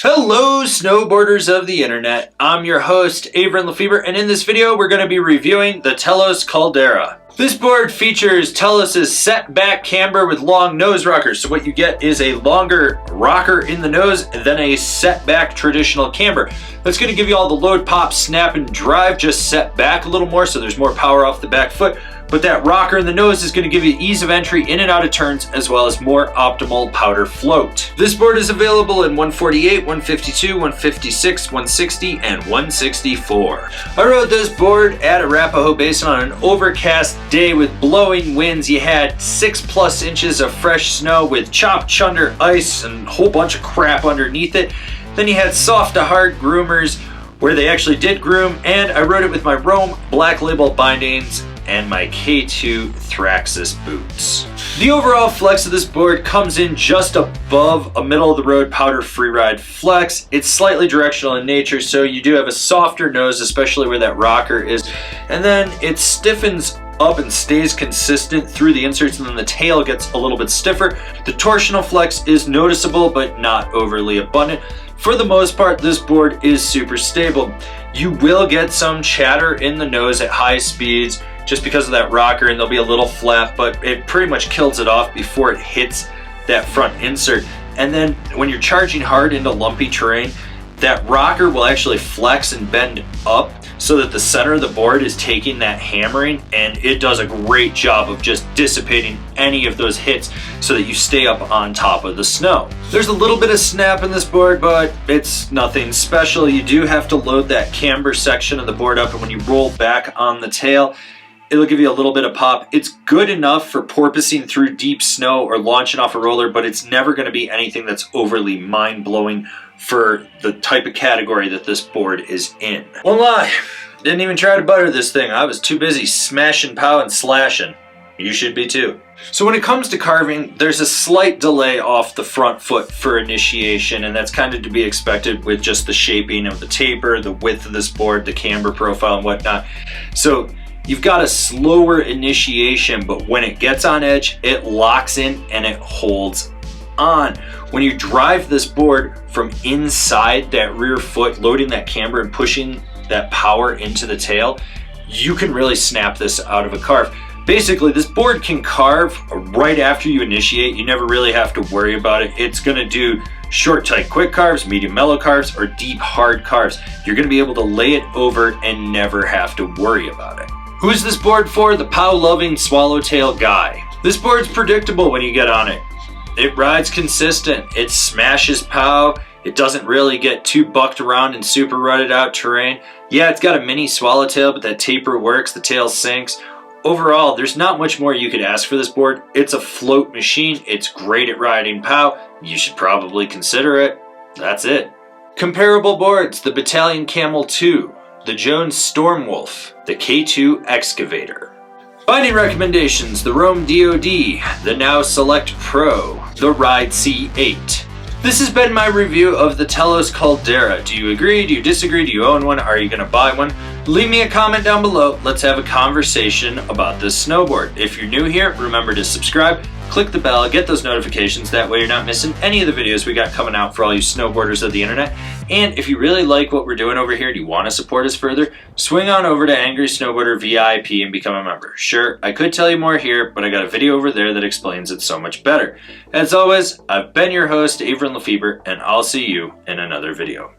Hello snowboarders of the internet, I'm your host Avran LeFeber, and in this video we're going to be reviewing the Telos Caldera. This board features Telos' set back camber with long nose rockers, so what you get is a longer rocker in the nose than a set back traditional camber. That's going to give you all the load, pop, snap, and drive, just set back a little more so there's more power off the back foot. But that rocker in the nose is going to give you ease of entry in and out of turns, as well as more optimal powder float. This board is available in 148, 152, 156, 160, and 164. I rode this board at Arapahoe Basin on an overcast day with blowing winds. You had 6+ inches of fresh snow with chopped chunder ice and a whole bunch of crap underneath it. Then you had soft to hard groomers where they actually did groom, and I rode it with my Rome Black Label bindings and my K2 Thraxis boots. The overall flex of this board comes in just above a middle of the road powder freeride flex. It's slightly directional in nature, so you do have a softer nose, especially where that rocker is, and then it stiffens up and stays consistent through the inserts, and then the tail gets a little bit stiffer. The torsional flex is noticeable but not overly abundant. For the most part, this board is super stable. You will get some chatter in the nose at high speeds just because of that rocker, and there'll be a little flap, but it pretty much kills it off before it hits that front insert. And then when you're charging hard into lumpy terrain, that rocker will actually flex and bend up so that the center of the board is taking that hammering, and it does a great job of just dissipating any of those hits so that you stay up on top of the snow. There's a little bit of snap in this board, but it's nothing special. You do have to load that camber section of the board up, and when you roll back on the tail, it'll give you a little bit of pop. It's good enough for porpoising through deep snow or launching off a roller, but it's never going to be anything that's overly mind-blowing for the type of category that this board is in. Won't lie, didn't even try to butter this thing. I was too busy smashing pow and slashing. You should be too. So when it comes to carving, there's a slight delay off the front foot for initiation, and that's kind of to be expected with just the shaping of the taper, the width of this board, the camber profile and whatnot. So you've got a slower initiation, but when it gets on edge, it locks in and it holds on. When you drive this board from inside that rear foot, loading that camber and pushing that power into the tail, you can really snap this out of a carve. Basically, this board can carve right after you initiate. You never really have to worry about it. It's gonna do short, tight, quick carves, medium, mellow carves, or deep, hard carves. You're gonna be able to lay it over and never have to worry about it. Who's this board for? The pow-loving swallowtail guy. This board's predictable when you get on it. It rides consistent, it smashes pow, it doesn't really get too bucked around in super rutted out terrain. Yeah, it's got a mini swallowtail, but that taper works, the tail sinks. Overall, there's not much more you could ask for this board. It's a float machine, it's great at riding pow, you should probably consider it. That's it. Comparable boards: the Battalion Camel 2, the Jones Stormwolf, the K2 Excavator. Binding recommendations: the Rome DoD, the Now Select Pro, the Ride C8. This has been my review of the Telos Caldera. Do you agree? Do you disagree? Do you own one? Are you going to buy one? Leave me a comment down below. Let's have a conversation about this snowboard. If you're new here, remember to subscribe, click the bell, get those notifications. That way you're not missing any of the videos we got coming out for all you snowboarders of the internet. And if you really like what we're doing over here and you want to support us further, swing on over to Angry Snowboarder VIP and become a member. Sure, I could tell you more here, but I got a video over there that explains it so much better. As always, I've been your host, Avran LeFeber, and I'll see you in another video.